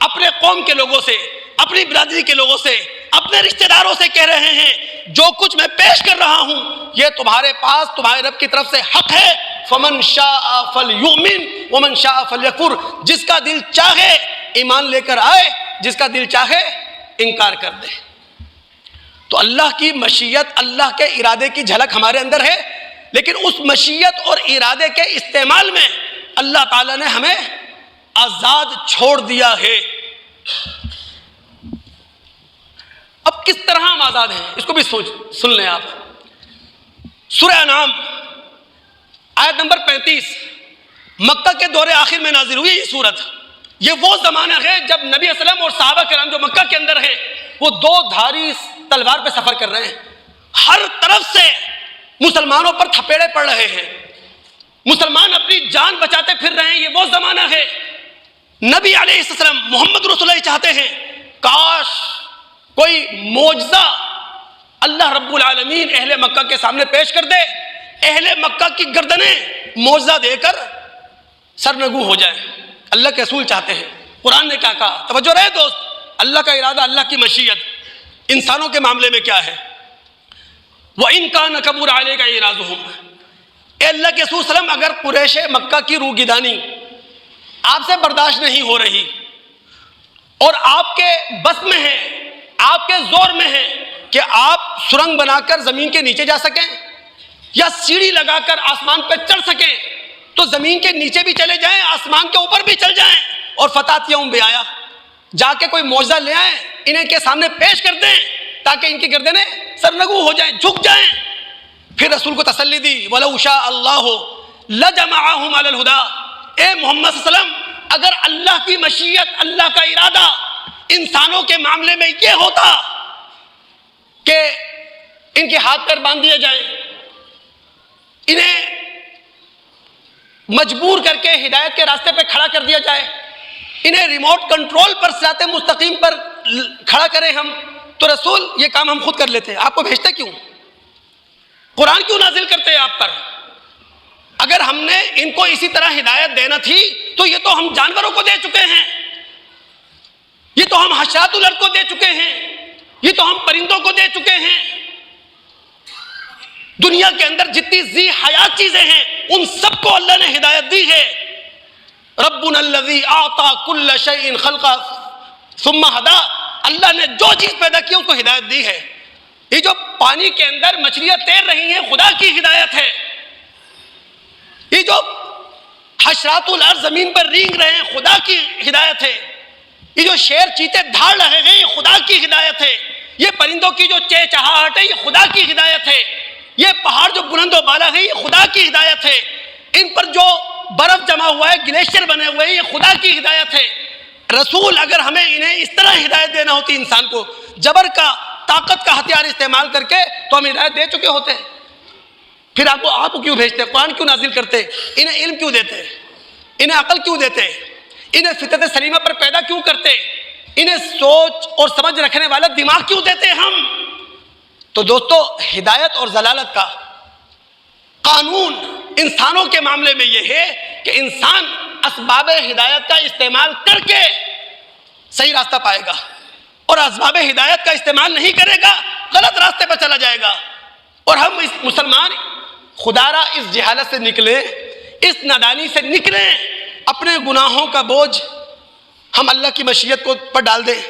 اپنے قوم کے لوگوں سے، اپنی برادری کے لوگوں سے، اپنے رشتہ داروں سے کہہ رہے ہیں جو کچھ میں پیش کر رہا ہوں یہ تمہارے پاس تمہارے رب کی طرف سے حق ہے۔ فمن شاء فلیؤمن ومن شاء فلیکفر، جس کا دل چاہے ایمان لے کر آئے، جس کا دل چاہے انکار کر دے۔ تو اللہ کی مشیت، اللہ کے ارادے کی جھلک ہمارے اندر ہے، لیکن اس مشیت اور ارادے کے استعمال میں اللہ تعالیٰ نے ہمیں آزاد چھوڑ دیا ہے۔ اب کس طرح ہم آزاد ہیں اس کو بھی سن لیں آپ۔ سورہ انعام آیت نمبر 35 مکہ کے دور آخر میں نازل ہوئی یہ سورت۔ یہ وہ زمانہ ہے جب نبی صلی اللہ علیہ وسلم اور صحابہ کرام جو مکہ کے اندر ہیں وہ 2 دھاری تلوار پہ سفر کر رہے ہیں، ہر طرف سے مسلمانوں پر تھپیڑے پڑ رہے ہیں، مسلمان اپنی جان بچاتے پھر رہے ہیں۔ یہ وہ زمانہ ہے نبی علیہ السلام محمد رسول اللہ چاہتے ہیں کاش کوئی معجزہ اللہ رب العالمین اہل مکہ کے سامنے پیش کر دے، اہل مکہ کی گردنیں معجزہ دے کر سرنگو ہو جائے۔ اللہ کے رسول چاہتے ہیں۔ قرآن نے کیا کہا؟ توجہ رہے دوست، اللہ کا ارادہ، اللہ کی مشیت انسانوں کے معاملے میں کیا ہے۔ وَإِن كَانَ كَبُرَ عَلَيْكَ إِعْرَاضُهُمْ، اے اللہ کے رسول صلی اللہ علیہ وسلم اگر قریش مکہ کی روگردانی آپ سے برداشت نہیں ہو رہی اور آپ کے بس میں ہے، آپ کے زور میں ہے کہ آپ سرنگ بنا کر زمین کے نیچے جا سکیں یا سیڑھی لگا کر آسمان پہ چڑھ سکیں، تو زمین کے نیچے بھی چلے جائیں، آسمان کے اوپر بھی چل جائیں، اور فتاتیہم بآیہ، جا کے کوئی معجزہ لے آئیں، انہیں کے سامنے پیش کر دیں تاکہ ان کی گردنیں سرنگو ہو جائیں، جھک جائیں۔ پھر رسول کو تسلی دی، وَلَوْ شَاءَ اللَّهُ لَجَمَعَهُمْ عَلَى الْهُدَىٰ، اے محمد صلی اللہ علیہ وسلم اگر اللہ کی مشیت، اللہ کا ارادہ انسانوں کے معاملے میں یہ ہوتا کہ ان کے ہاتھ پیر باندھ دیے جائیں، انہیں مجبور کر کے ہدایت کے راستے پہ کھڑا کر دیا جائے، انہیں ریموٹ کنٹرول پر صراط مستقیم پر کھڑا کریں ہم، تو رسول یہ کام ہم خود کر لیتے ہیں، آپ کو بھیجتے کیوں؟ قرآن کیوں نازل کرتے ہیں آپ پر؟ اگر ہم نے ان کو اسی طرح ہدایت دینا تھی تو یہ تو ہم جانوروں کو دے چکے ہیں، یہ تو ہم حشرات الارض کو دے چکے ہیں، یہ تو ہم پرندوں کو دے چکے ہیں، دنیا کے اندر جتنی ذی حیات چیزیں ہیں ان سب کو اللہ نے ہدایت دی ہے۔ ربنا الذی اعطى كل شيء خلقا ثم ہدا، اللہ نے جو چیز پیدا کی اس کو ہدایت دی ہے۔ یہ جو پانی کے اندر مچھلیاں تیر رہی ہیں خدا کی ہدایت ہے، یہ جو حشرات الارض زمین پر رینگ رہے ہیں خدا کی ہدایت ہے، یہ جو شیر چیتے دھاڑ رہے ہیں یہ خدا کی ہدایت ہے، یہ پرندوں کی جو چہچہاہٹ ہے یہ خدا کی ہدایت ہے، یہ پہاڑ جو بلند و بالا ہے یہ خدا کی ہدایت ہے، ان پر جو برف جمع ہوا ہے گلیشیئر بنے ہوئے ہیں یہ خدا کی ہدایت ہے۔ رسول اگر ہمیں انہیں اس طرح ہدایت دینا ہوتی انسان کو جبر کا، طاقت کا ہتھیار استعمال کر کے، تو ہم ہدایت دے چکے ہوتے ہیں۔ پھر آپ کو کیوں بھیجتے، قرآن کیوں نازل کرتے، انہیں علم کیوں دیتے، انہیں عقل کیوں دیتے، انہیں فطرت سلیمہ پر پیدا کیوں کرتے، انہیں سوچ اور سمجھ رکھنے والا دماغ کیوں دیتے ہم؟ تو دوستو ہدایت اور ضلالت کا قانون انسانوں کے معاملے میں یہ ہے کہ انسان اسباب ہدایت کا استعمال کر کے صحیح راستہ پائے گا، اور اسباب ہدایت کا استعمال نہیں کرے گا غلط راستے پر چلا جائے گا۔ اور ہم اس مسلمان خدا را اس جہالت سے نکلیں، اس نادانی سے نکلیں، اپنے گناہوں کا بوجھ ہم اللہ کی مشیت کو پر ڈال دیں،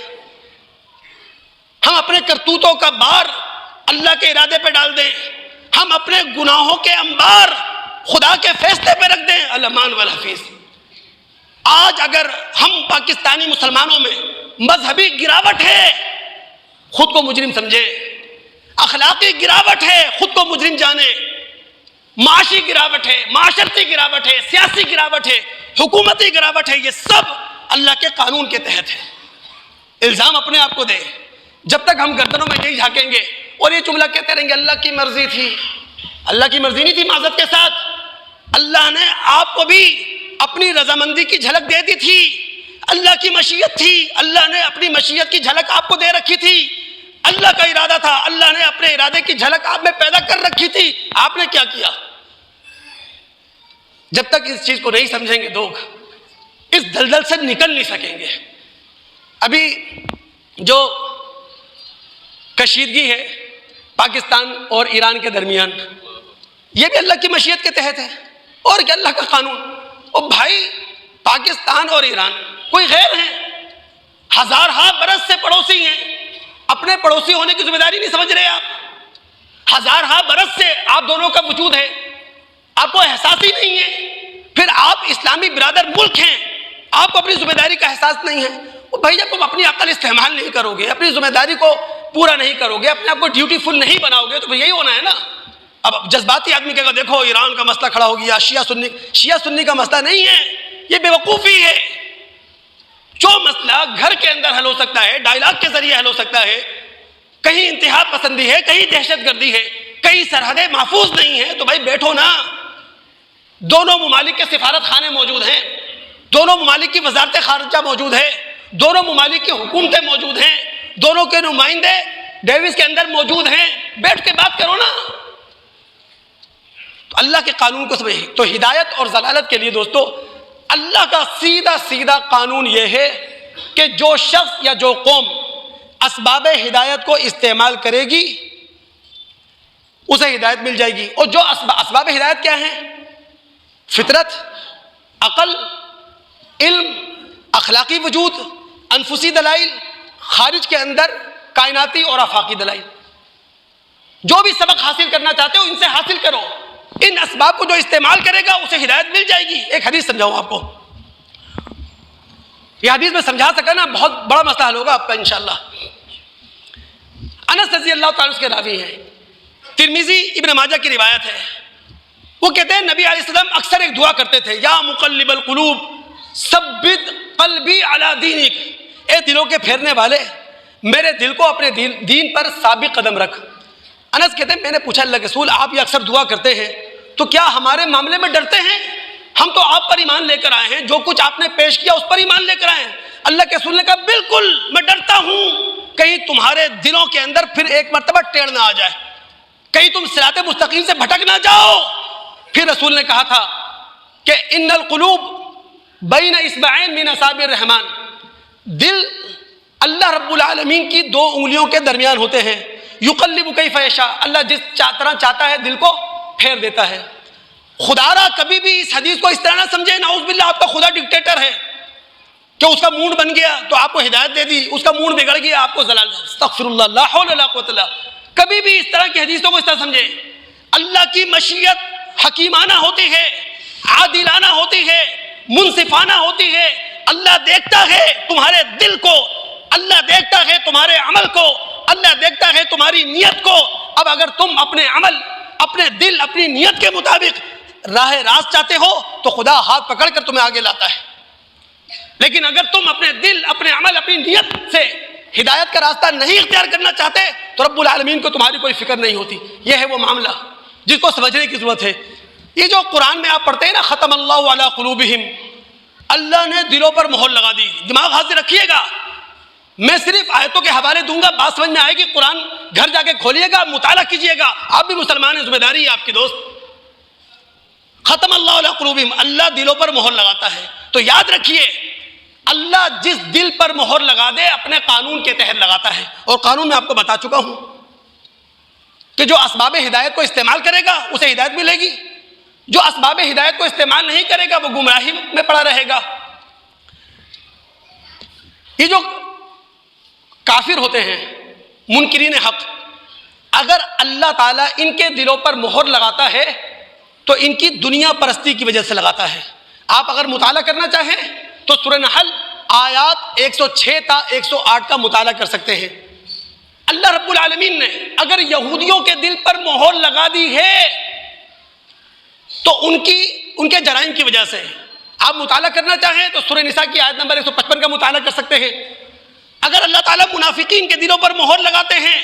ہم اپنے کرتوتوں کا بار اللہ کے ارادے پہ ڈال دیں، ہم اپنے گناہوں کے انبار خدا کے فیصلے پہ رکھ دیں، الامان والحفیظ۔ آج اگر ہم پاکستانی مسلمانوں میں مذہبی گراوٹ ہے خود کو مجرم سمجھے، اخلاقی گراوٹ ہے خود کو مجرم جانے، معاشی گراوٹ ہے، معاشرتی گراوٹ ہے، سیاسی گراوٹ ہے، حکومتی گراوٹ ہے، یہ سب اللہ کے قانون کے تحت ہے۔ الزام اپنے آپ کو دے، جب تک ہم گردنوں میں یہی جھانکیں گے اور یہ جملہ کہتے رہیں گے اللہ کی مرضی تھی، اللہ کی مرضی نہیں تھی، معذرت کے ساتھ اللہ نے آپ کو بھی اپنی رضامندی کی جھلک دے دی تھی، اللہ کی مشیت تھی، اللہ نے اپنی مشیت کی جھلک آپ کو دے رکھی تھی، اللہ کا ارادہ تھا، اللہ نے اپنے ارادے کی جھلک آپ میں پیدا کر رکھی تھی، آپ نے کیا کیا؟ جب تک اس چیز کو نہیں سمجھیں گے لوگ اس دلدل سے نکل نہیں سکیں گے۔ ابھی جو کشیدگی ہے پاکستان اور ایران کے درمیان، یہ بھی اللہ کی مشیت کے تحت ہے اور کہ اللہ کا قانون۔ اور بھائی پاکستان اور ایران کوئی غیر ہیں، ہزارہا برس سے پڑوسی ہیں، اپنے پڑوسی ہونے کی ذمہ داری نہیں سمجھ رہے آپ؟ ہزارہا برس سے آپ دونوں کا وجود ہے، آپ کو احساس ہی نہیں ہے، پھر آپ اسلامی برادر ملک ہیں، آپ کو اپنی ذمہ داری کا احساس نہیں ہے۔ بھائی جب تم اپنی عقل استعمال نہیں کرو گے، اپنی ذمہ داری کو پورا نہیں کرو گے، اپنے آپ کو ڈیوٹی فل نہیں بناؤ گے، تو پھر یہی ہونا ہے نا۔ اب جذباتی آدمی کہے گا دیکھو ایران کا مسئلہ کھڑا ہو گیا، شیعہ سنی کا مسئلہ نہیں ہے، یہ بے وقوفی ہے۔ جو مسئلہ گھر کے اندر حل ہو سکتا ہے، ڈائلاگ کے ذریعے حل ہو سکتا ہے، کہیں انتہا پسندی ہے، کہیں دہشت گردی ہے، کہیں سرحدیں محفوظ نہیں ہیں، تو بھائی بیٹھو نا۔ دونوں ممالک کے سفارت خانے موجود ہیں، دونوں ممالک کی وزارت خارجہ موجود ہے، دونوں ممالک کی حکومتیں موجود ہیں، دونوں کے نمائندے ڈیوس کے اندر موجود ہیں، بیٹھ کے بات کرو نا۔ تو اللہ کے قانون کو سمجھیں۔ تو ہدایت اور ضلالت کے لیے دوستو اللہ کا سیدھا سیدھا قانون یہ ہے کہ جو شخص یا جو قوم اسباب ہدایت کو استعمال کرے گی اسے ہدایت مل جائے گی۔ اور جو اسباب ہدایت کیا ہیں؟ فطرت، عقل، علم، اخلاقی وجود، انفسی دلائل، خارج کے اندر کائناتی اور آفاقی دلائل۔ جو بھی سبق حاصل کرنا چاہتے ہو ان سے حاصل کرو، ان اسباب کو جو استعمال کرے گا اسے ہدایت مل جائے گی۔ ایک حدیث سمجھاؤں آپ کو، یہ حدیث میں سمجھا سکا نا بہت بڑا مسئلہ حل ہوگا آپ کا انشاءاللہ۔ انس رضی اللہ تعالیٰ اس کے راوی ہیں، ترمذی ابن ماجہ کی روایت ہے۔ وہ کہتے ہیں نبی علیہ السلام اکثر ایک دعا کرتے تھے، یا مقلب القلوب ثبت قلبی علی دینک، اے دلوں کے پھیرنے والے میرے دل کو اپنے دین پر ثابت قدم رکھ۔ انس کہتے ہیں میں نے پوچھا اللہ کے رسول آپ یہ اکثر دعا کرتے ہیں تو کیا ہمارے معاملے میں ڈرتے ہیں؟ ہم تو آپ پر ایمان لے کر آئے ہیں، جو کچھ آپ نے پیش کیا اس پر ایمان لے کر آئے ہیں۔ اللہ کے رسول نے کہا بالکل میں ڈرتا ہوں کہیں تمہارے دلوں کے اندر پھر ایک مرتبہ ٹیڑھ نہ آ جائے، کہیں تم صراط مستقیم سے بھٹک نہ جاؤ۔ پھر رسول نے کہا تھا کہ ان القلوب بین اصبعین من اصابع الرحمن، دل اللہ رب العالمین کی دو انگلیوں کے درمیان ہوتے ہیں، یقلب کیف یشاء، اللہ جس طرح چاہتا ہے دل کو پھیر دیتا ہے۔ خدا را کبھی بھی اس حدیث کو اس طرح نہ سمجھے نعوذ باللہ آپ کا خدا ڈکٹیٹر ہے کہ اس کا موڈ بن گیا تو آپ کو ہدایت دے دی، اس کا موڈ بگڑ گیا آپ کو ضلال۔ استغفر اللہ، لا حول ولا قوت الا باللہ۔ کبھی بھی اس طرح کی حدیثوں کو اس طرح سمجھے۔ اللہ کی مشیت حکیمانہ ہوتی ہے، عادلانہ ہوتی ہے، منصفانہ ہوتی ہے۔ اللہ دیکھتا ہے تمہارے دل کو، اللہ دیکھتا ہے تمہارے عمل کو، اللہ دیکھتا ہے تمہاری نیت کو۔ اب اگر تم اپنے عمل، اپنے دل، اپنی نیت کے مطابق راہ راست چاہتے ہو تو خدا ہاتھ پکڑ کر تمہیں آگے لاتا ہے، لیکن اگر تم اپنے دل، اپنے عمل، اپنی نیت سے ہدایت کا راستہ نہیں اختیار کرنا چاہتے تو رب العالمین کو تمہاری کوئی فکر نہیں ہوتی۔ یہ ہے وہ معاملہ جس کو سمجھنے کی ضرورت ہے۔ یہ جو قرآن میں آپ پڑھتے ہیں نا ختم اللہ علی قلوبہم، اللہ نے دلوں پر مہر لگا دی۔ دماغ حاضر رکھیے گا، میں صرف آیتوں کے حوالے دوں گا، بات سمجھ میں آئے گی۔ قرآن گھر جا کے کھولیے گا، مطالعہ کیجیے گا، آپ بھی مسلمان ہیں، ذمہ داری ہے آپ کی دوست۔ ختم اللہ علی قلوبہم، اللہ دلوں پر مہر لگاتا ہے۔ تو یاد رکھیے اللہ جس دل پر مہر لگا دے اپنے قانون کے تحت لگاتا ہے، اور قانون میں آپ کو بتا چکا ہوں کہ جو اسباب ہدایت کو استعمال کرے گا اسے ہدایت ملے گی، جو اسباب ہدایت کو استعمال نہیں کرے گا وہ گمراہی میں پڑا رہے گا۔ یہ جو کافر ہوتے ہیں منکرین حق، اگر اللہ تعالیٰ ان کے دلوں پر مہر لگاتا ہے تو ان کی دنیا پرستی کی وجہ سے لگاتا ہے۔ آپ اگر مطالعہ کرنا چاہیں تو سورہ نحل آیات 106 تا 108 کا مطالعہ کر سکتے ہیں۔ اللہ رب العالمین نے اگر یہودیوں کے دل پر مہر لگا دی ہے تو ان کے جرائم کی وجہ سے، آپ مطالعہ کرنا چاہیں تو سورہ نساء کی آیت نمبر 155 کا مطالعہ کر سکتے ہیں۔ اگر اللہ تعالیٰ منافقین کے دلوں پر مہر لگاتے ہیں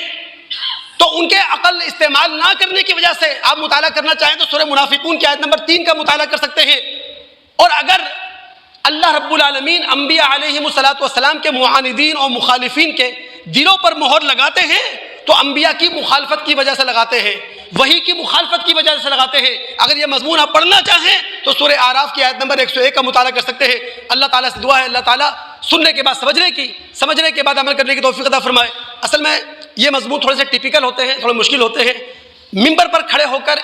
تو ان کے عقل استعمال نہ کرنے کی وجہ سے آپ مطالعہ کرنا چاہیں تو سورہ منافقون کی آیت نمبر 3 کا مطالعہ کر سکتے ہیں۔ اور اگر اللہ رب العالمین انبیاء علیہم السلام کے معاندین اور مخالفین کے دلوں پر مہر لگاتے ہیں تو انبیاء کی مخالفت کی وجہ سے لگاتے ہیں، وحی کی مخالفت کی وجہ سے لگاتے ہیں۔ اگر یہ مضمون آپ پڑھنا چاہیں تو سورہ اعراف کی آیت نمبر 101 کا مطالعہ کر سکتے ہیں۔ اللہ تعالیٰ سے دعا ہے اللہ تعالیٰ سننے کے بعد سمجھنے کے بعد عمل کرنے کی توفیق عطا فرمائے۔ اصل میں یہ مضمون تھوڑے سے ٹیپیکل ہوتے ہیں، تھوڑے مشکل ہوتے ہیں، ممبر پر کھڑے ہو کر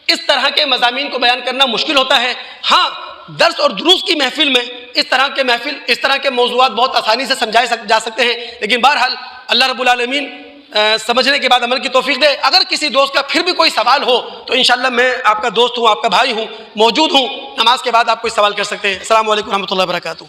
اس طرح کے مضامین کو بیان کرنا مشکل ہوتا ہے۔ ہاں درس اور دروس کی محفل میں اس طرح کے موضوعات بہت آسانی سے سمجھائے جا سکتے ہیں، لیکن بہرحال اللہ رب العالمین سمجھنے کے بعد عمل کی توفیق دے۔ اگر کسی دوست کا پھر بھی کوئی سوال ہو تو انشاءاللہ میں آپ کا دوست ہوں، آپ کا بھائی ہوں، موجود ہوں، نماز کے بعد آپ کوئی سوال کر سکتے ہیں۔ السلام علیکم ورحمۃ اللہ وبرکاتہ۔